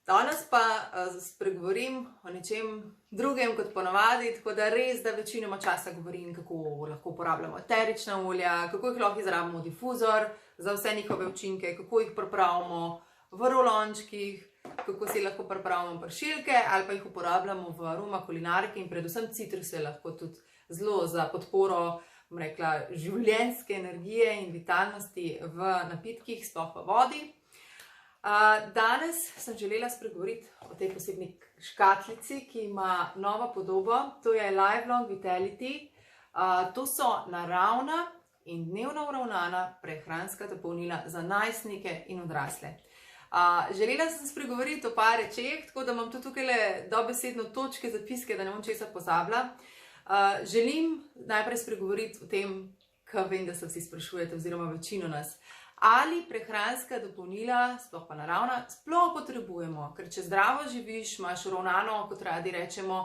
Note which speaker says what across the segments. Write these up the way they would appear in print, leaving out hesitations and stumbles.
Speaker 1: Danes pa spregovorim o nečem drugem kot ponavadi, tako da res, da večinoma časa govorim, kako lahko uporabljamo eterična olja, kako jih lahko izrabimo v difuzor za vse njihove učinke, kako jih pripravimo v rolončkih, kako si lahko pripravimo pršilke ali pa jih uporabljamo v aroma kulinariki in predvsem citruse lahko tudi zelo za podporo, bom rekla, življenjske energije in vitalnosti v napitkih, sploh v vodi. Danes sem želela spregovoriti o tej posebni škatlici, ki ima novo podobo, to je Lifelong Vitality. To so naravna in dnevno uravnana prehranska dopolnila za najstnike in odrasle. Želela sem spregovoriti o par rečeh, tako da imam tudi tukaj dobesedno točke, zapiske, da ne bom česa pozabila. Želim najprej spregovoriti o tem, kar vem, da se vsi sprašujete, oziroma večino nas. Ali prehranska dopolnila, sploh pa naravna, sploh potrebujemo, ker če zdravo živiš, imaš uravnano, kot radi rečemo,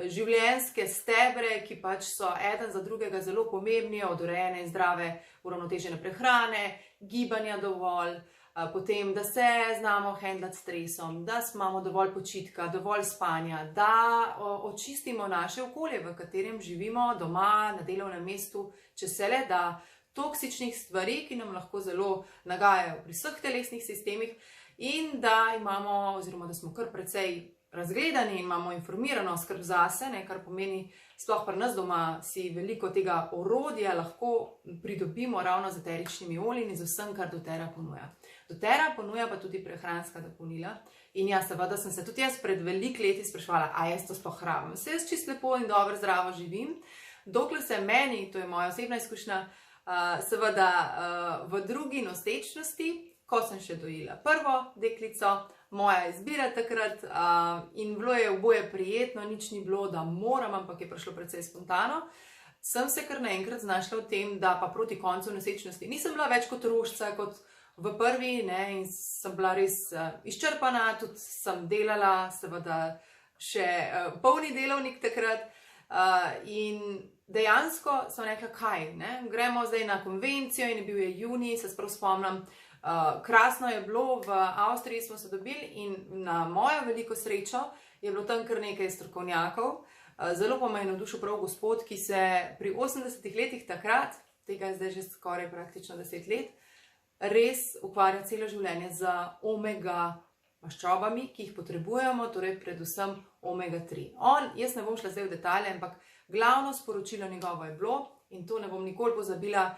Speaker 1: življenjske stebre, ki pač so eden za drugega zelo pomembni, od urejene in zdrave uravnotežene prehrane, gibanja dovolj, potem, da se znamo handlati s stresom, da imamo dovolj počitka, dovolj spanja, da očistimo naše okolje, v katerem živimo, doma, na delovnem mestu, če se le da, toksičnih stvari, ki nam lahko zelo nagajajo pri vseh telesnih sistemih in da imamo, oziroma da smo kar precej razgledani in imamo informirano skrb zase, kar pomeni, sploh pri nas doma si veliko tega orodja lahko pridobimo ravno z eteričnimi olji in z vsem, kar doTERRA ponuja. doTERRA ponuja pa tudi prehranska dopolnila in ja, seveda sem se tudi jaz pred veliko leti spraševala, a jaz to sploh rabim. Se jaz čisto lepo in dobro zdravo živim, dokler se meni, to je moja osebna izkušnja, seveda v drugi nosečnosti, ko sem še dojila prvo deklico, moja izbira takrat in bilo je oboje prijetno, nič ni bilo, da moram, ampak je prišlo precej spontano, sem se kar naenkrat znašla v tem, da pa proti koncu nosečnosti nisem bila več kot rožica, kot v prvi, in sem bila res izčrpana, tudi sem delala, seveda še polni delovnik takrat in dejansko sem rekla, kaj, gremo zdaj na konvencijo in bil je junij, se prav spomnim, krasno je bilo, v Avstriji smo se dobili in na mojo veliko srečo je bilo tam kar nekaj strokovnjakov, zelo pa me je navdušil prav gospod, ki se pri 80 letih takrat, tega je zdaj že skoraj praktično 10 let, res ukvarja celo življenje z omega maščobami, ki jih potrebujemo, torej predvsem omega 3. Jaz ne bom šla zdaj v detalje, ampak glavno sporočilo njegovo je bilo, in to ne bom nikoli pozabila,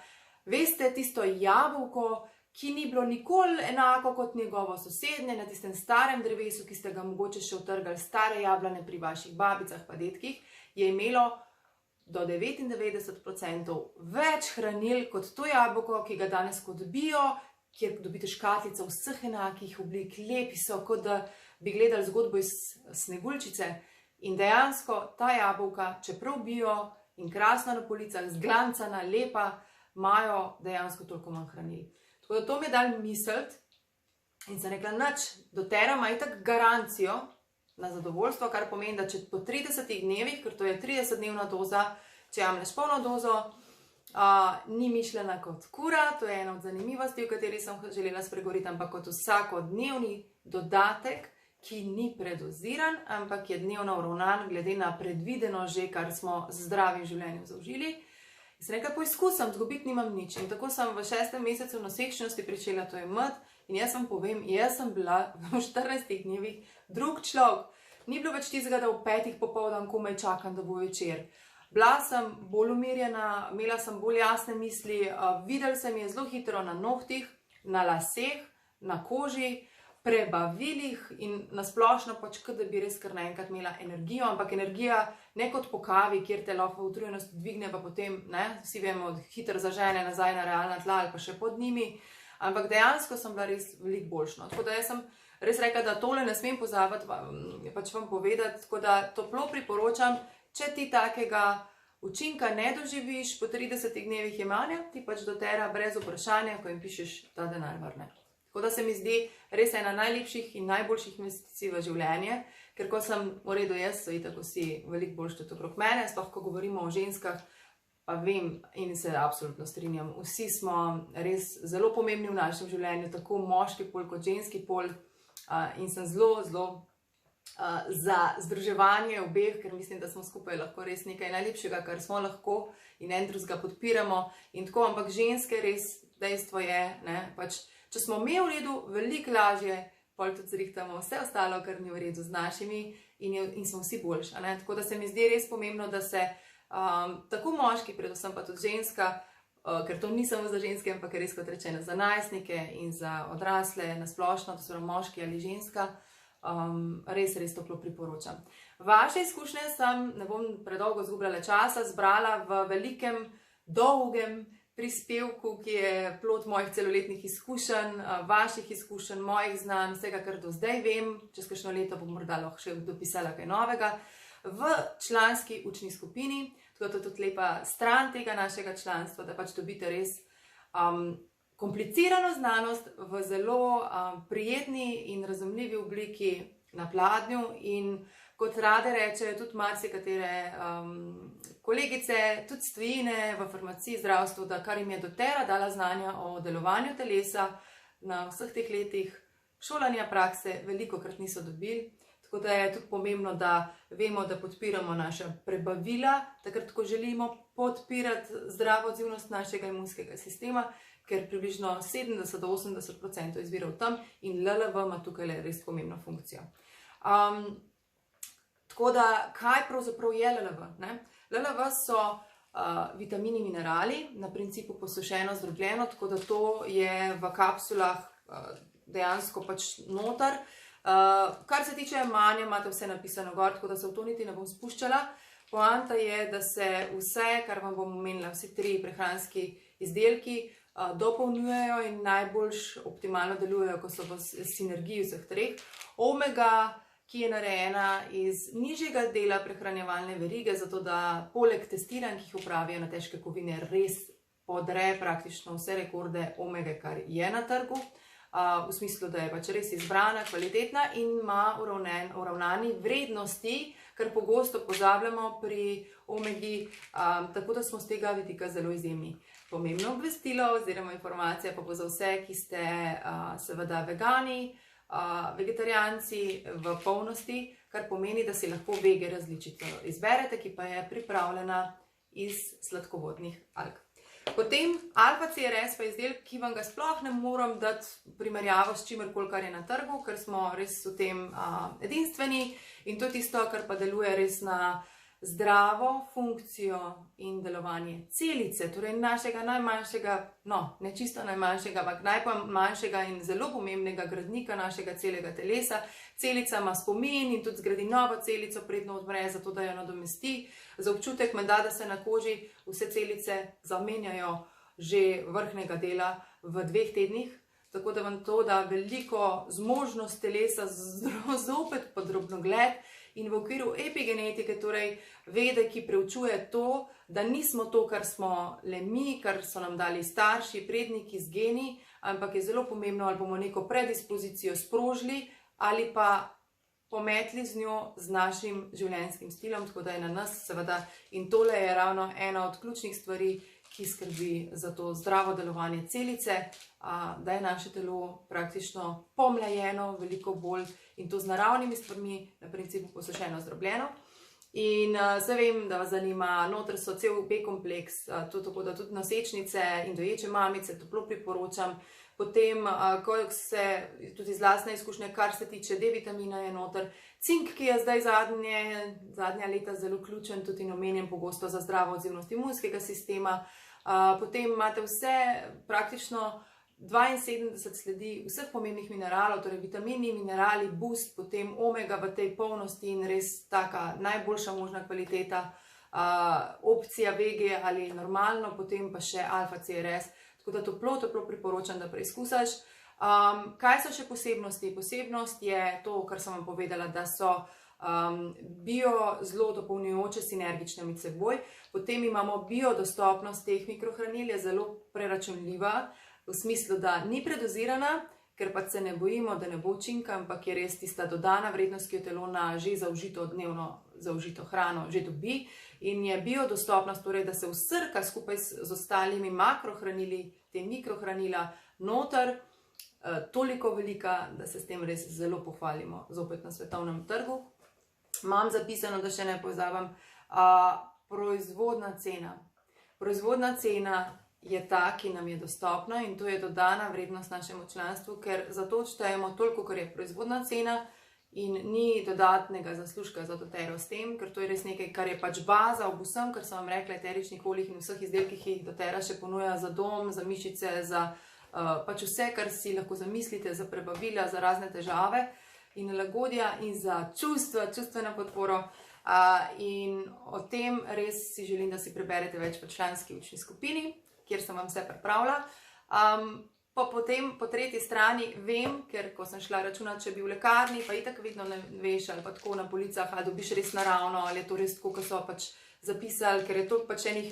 Speaker 1: veste, tisto jabolko, ki ni bilo nikoli enako kot njegovo sosednje, na tistem starem drevesu, ki ste ga mogoče še utrgali, stare jablane pri vaših babicah pa dedkih, je imelo do 99% več hranil kot to jabolko, ki ga danes kot bio, kjer dobite škatlico vseh enakih oblik, lepi so, kot da bi gledali zgodbo iz Sneguljčice. In dejansko ta jabolka, čeprav bio in krasna na policah, zglancana, lepa, imajo dejansko toliko manj hranil. Tako da to mi je dal misliti in sem rekla, nič, doTERRA ima itak garancijo na zadovoljstvo, kar pomeni, da če po 30 dnevih, ker to je 30-dnevna doza, če jemlješ polno dozo, ni mišljena kot kura, to je ena od zanimivosti, o kateri sem želela spregovoriti, ampak kot vsakodnevni dodatek, ki ni predoziran, ampak je dnevno uravnan glede na predvideno že, kar smo z zdravim življenjem zaužili. In sem rekla, poizkusim, zgubiti nimam nič. In tako sem v 6. mesecu nosečnosti pričela to jemati in jaz vam povem, jaz sem bila v 14 dnevih drug človek. Ni bilo več tistega, da v 5. popoldan komaj čakam, da bo večer. Bila sem bolj umirjena, imela sem bolj jasne misli, videli se mi je zelo hitro na nohtih, na laseh, na koži, prebavilih in nasplošno pač, kot da bi res kar naenkrat imela energijo, ampak energija ne kot po kavi, kjer te lahko v utrujenosti dvigne, pa potem, vsi vemo, hitro zažene nazaj na realna tla ali pa še pod njimi, ampak dejansko sem bila res veliko boljšno. Tako da jaz sem res rekla, da tole ne smem pozabiti, pač vam povedati, tako da toplo priporočam, če ti takega učinka ne doživiš po 30 dnevih jemanja, ti pač doTERRA brez vprašanja, ko jim pišeš, ta denar vrne. Tako da se mi zdi res ena najlepših in najboljših investicij v življenje, ker ko sem v redu jaz, so itak vsi veliko boljši tudi okrog mene, sploh ko govorimo o ženskah, pa vem in se absolutno strinjam, vsi smo res zelo pomembni v našem življenju, tako moški pol kot ženski pol, in sem zelo za združevanje obeh, ker mislim, da smo skupaj lahko res nekaj najlepšega, kar smo lahko in en drugega podpiramo in tako, ampak ženske res dejstvo je, ne, pač, če smo mi v redu, veliko lažje, pol tudi zrihtamo vse ostalo, kar ni v redu z našimi in smo vsi boljši, ne, tako da se mi zdi res pomembno, da se tako moški, predvsem pa tudi ženska, ker to ni samo za ženske, ampak je res kot rečeno za najstnike in za odrasle nasplošno, to so moški ali ženska, res toplo priporočam. Vaše izkušnje sem, ne bom predolgo izgubljala časa, zbrala v velikem, dolgem prispevku, ki je plod mojih celoletnih izkušenj, vaših izkušenj, mojih znanj, vsega, kar do zdaj vem, čez kakšno leto bom morda lahko še dopisala kaj novega, v članski učni skupini, tako da to je tudi lepa stran tega našega članstva, da pač dobite res komplicirano znanost v zelo prijetni in razumljivi obliki na pladnju in kot rade rečejo tudi marsikatere kolegice, tudi s tujine v farmaciji, zdravstvu, da kar jim je dotera dala znanja o delovanju telesa na vseh teh letih šolanja prakse, velikokrat niso dobili. Tako da je tudi pomembno, da vemo, da podpiramo naša prebavila, takrat, ko želimo podpirati zdravo odzivnost našega imunskega sistema, ker približno 70 do 80% izvira v tem in LLV ima tukaj res pomembno funkcijo. Tako da, kaj pravzaprav je LLV? Ne? LLV so vitamini, minerali, na principu posušeno, zdrobljeno, tako da to je v kapsulah dejansko pač noter. Kar se tiče manje, imate vse napisano gor, tako da se v to niti ne bom spuščala. Poanta je, da se vse, kar vam bom omenila, vsi 3 prehranski izdelki dopolnjujejo in najbolj optimalno delujejo, ko so v sinergiji vseh 3. Omega, ki je narejena iz nižjega dela prehranjevalne verige, zato da poleg testiranj, ki jih upravijo na težke kovine, res podre praktično vse rekorde omege, kar je na trgu. V smislu, da je pač res izbrana, kvalitetna in ima uravnani vrednosti, kar pogosto pozabljamo pri omegi, tako da smo z tega vidika zelo izjemni. Pomembno obvestilo oziroma informacija pa bo za vse, ki ste seveda vegani, vegetarijanci v polnosti, kar pomeni, da si lahko vege različico izberete, ki pa je pripravljena iz sladkovodnih alg. Potem alfa-CRS pa je izdelek, ki vam ga sploh ne moram dati primerjavo s čimerkoli, kar je na trgu, ker smo res v tem edinstveni in to je tisto, kar pa deluje res na zdravo funkcijo in delovanje celice, torej našega najmanjšega, no, ne čisto najmanjšega, ampak najmanjšega in zelo pomembnega gradnika našega celega telesa. Celica ima spomin in tudi zgradi novo celico, predno odmre, zato da jo nadomesti. Za občutek menda, da se na koži vse celice zamenjajo že vrhnjega dela v 2 tednih, tako da vam to da veliko zmožnost telesa zopet pod drobnogled in v okviru epigenetike, torej vede, ki preučuje to, da nismo to, kar smo le mi, kar so nam dali starši, predniki z geni, ampak je zelo pomembno, ali bomo neko predispozicijo sprožili ali pa pometli z njo, z našim življenjskim stilom, tako da je na nas seveda in tole je ravno ena od ključnih stvari, ki skrbi za to zdravo delovanje celice, da je naše telo praktično pomlajeno veliko bolj in to z naravnimi stvarmi, na principu posušeno, zdrobljeno. In se vem, da vas zanima, noter so cel B-kompleks, tako da tudi nosečnice in doječe mamice toplo priporočam. Potem, ko se tudi iz lastne izkušnje, kar se tiče D-vitamina je noter, cink, ki je zdaj zadnja leta zelo ključen, tudi omenjen pogosto za zdravo odzivnost imunskega sistema. Potem imate vse, praktično 72 sledi vseh pomembnih mineralov, torej vitamini, minerali, boost, potem omega v tej polnosti in res taka najboljša možna kvaliteta, opcija vege ali normalno, potem pa še alfa-CRS. Tako da toplo priporočam, da preizkusaš. Kaj so še posebnosti? Posebnost je to, kar sem vam povedala, da so bio zelo dopolnjujoče, sinergične med seboj. Potem imamo biodostopnost teh mikrohranil, je zelo preračunljiva, v smislu, da ni predozirana, ker pa se ne bojimo, da ne bo učinka, ampak je res tista dodana vrednost, ki jo telo na že zaužito dnevno zaužito hrano že dobi. In je biodostopnost, torej, da se vsrka skupaj z ostalimi makrohranili, te mikrohranila noter toliko velika, da se s tem res zelo pohvalimo zopet na svetovnem trgu. Imam zapisano, da še ne pozabim, proizvodna cena. Proizvodna cena je ta, ki nam je dostopna in to je dodana vrednost našemu članstvu, ker zato odštejemo toliko, kar je proizvodna cena in ni dodatnega zaslužka za doTERRO s tem, ker to je res nekaj, kar je pač baza ob vsem, kar sem vam rekla, eteričnih oljih in vseh izdelkih, ki jih doTERRA še ponuja za dom, za mišice, za pač vse, kar si lahko zamislite, za prebavila, za razne težave in lagodja in za čustva, čustveno podporo. In o tem res si želim, da si preberete več v članski učni skupini, kjer sem vam vse pripravila. Potem po tretji strani vem, ker ko sem šla računati, če bi v lekarni, pa itak vedno ne veš, ali pa tako na policah, ali dobiš res naravno, ali je to res tako, kot so pač zapisali, ker je to pač enih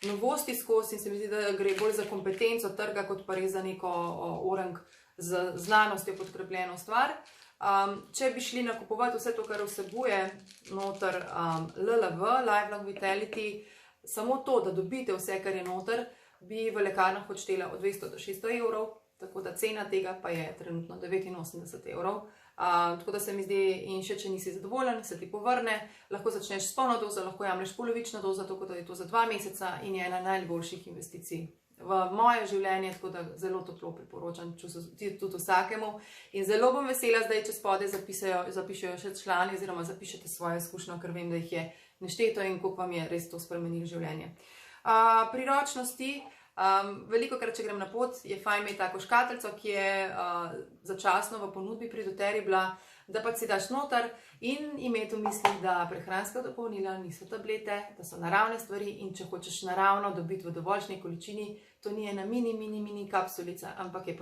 Speaker 1: novosti skozi in se mi zdi, da gre bolj za kompetenco trga, kot pa res za neko orang z znanostjo podkrepljeno stvar. Če bi šli nakupovati vse to, kar vsebuje noter LLV, Lifelong Vitality, samo to, da dobite vse, kar je noter, bi v lekarnah odštela od 200 do 600 evrov, tako da cena tega pa je trenutno 89 evrov. Tako da se mi zdi, in še če nisi zadovoljen, se ti povrne, lahko začneš s polno dozo, lahko jemlješ polovično dozo, tako da je to za 2 meseca in je ena najboljših investicij v moje življenje, tako da zelo toplo priporočam tudi vsakemu. In zelo bom vesela zdaj, če spodaj zapišejo še člani oziroma zapišete svojo izkušnjo, ker vem, da jih je nešteto in koliko vam je res to spremenilo življenje. Priročnosti. Veliko krat, če grem na pot, je fajn imeti tako škatlico, ki je začasno v ponudbi pri doTERRI bila, da pač si daš noter in imeti v mislih, da prehranska dopolnila niso tablete, da so naravne stvari in če hočeš naravno dobiti v dovoljšni količini, to ni ena mini kapsulica, ampak je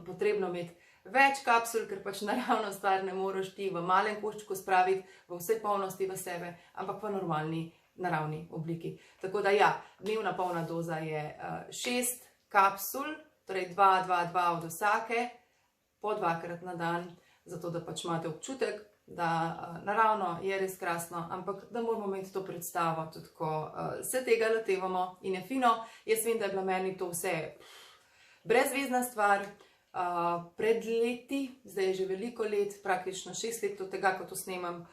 Speaker 1: potrebno imeti več kapsul, ker pač naravno stvar ne moreš ti v malem koščku spraviti v vse polnosti v sebe, ampak v naravni obliki. Tako da ja, dnevna polna doza je 6 kapsul, torej 2 od vsake, po 2-krat na dan, zato da pač imate občutek, da naravno je res krasno, ampak da moramo imeti to predstavo, tudi ko se tega lotevamo in je fino. Jaz vem, da je bila meni to vse brezvezna stvar, pred leti, zdaj je že veliko let, praktično 6 let od tega, ko to snemam,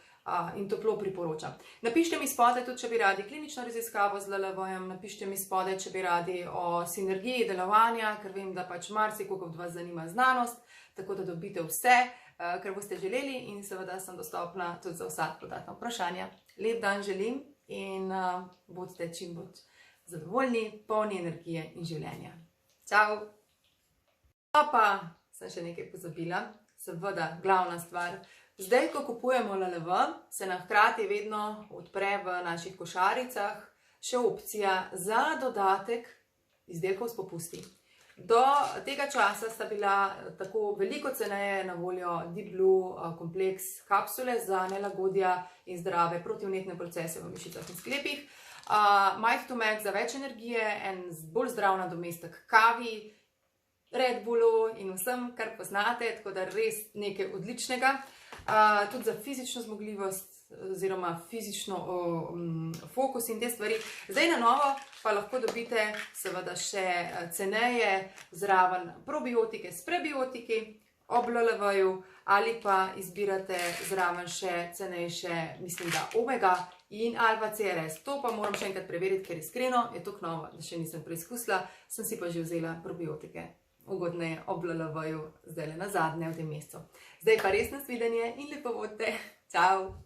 Speaker 1: in toplo priporočam. Napište mi spodaj tudi, če bi radi klinično raziskavo z LLV-jem, napište mi spodaj, če bi radi o sinergiji delovanja, ker vem, da pač marsikoga od vas zanima znanost, tako da dobite vse, kar boste želeli in seveda sem dostopna tudi za vsa dodatna vprašanja. Lep dan želim in bodite čim bolj zadovoljni, polni energije in življenja. Čau! Pa sem še nekaj pozabila, seveda glavna stvar. Zdaj, ko kupujemo LLV, se nam hkrati vedno odpre v naših košaricah še opcija za dodatek izdelkov s popusti. Do tega časa sta bila tako veliko ceneje na voljo Deep Blue kompleks kapsule za nelagodja in zdrave protivnetne procese v mišicah in sklepih, Might to Max za več energije, en bolj zdrav nadomestek kavi, Red Bullu in vsem, kar poznate, tako da res nekaj odličnega. Tudi za fizično zmogljivost oziroma fizično fokus in te stvari. Zdaj na novo pa lahko dobite seveda še ceneje zraven probiotike s prebiotiki ob LLV-ju ali pa izbirate zraven še cenejše, mislim da omega in alfa CRS. To pa moram še enkrat preveriti, ker iskreno je to novo, da še nisem preizkusila, sem si pa že vzela probiotike. Ugodneje ob LLV-ju zdaj na zadnje v tem mesecu. Zdaj pa res nasvidenje in lepo bodite. Čau!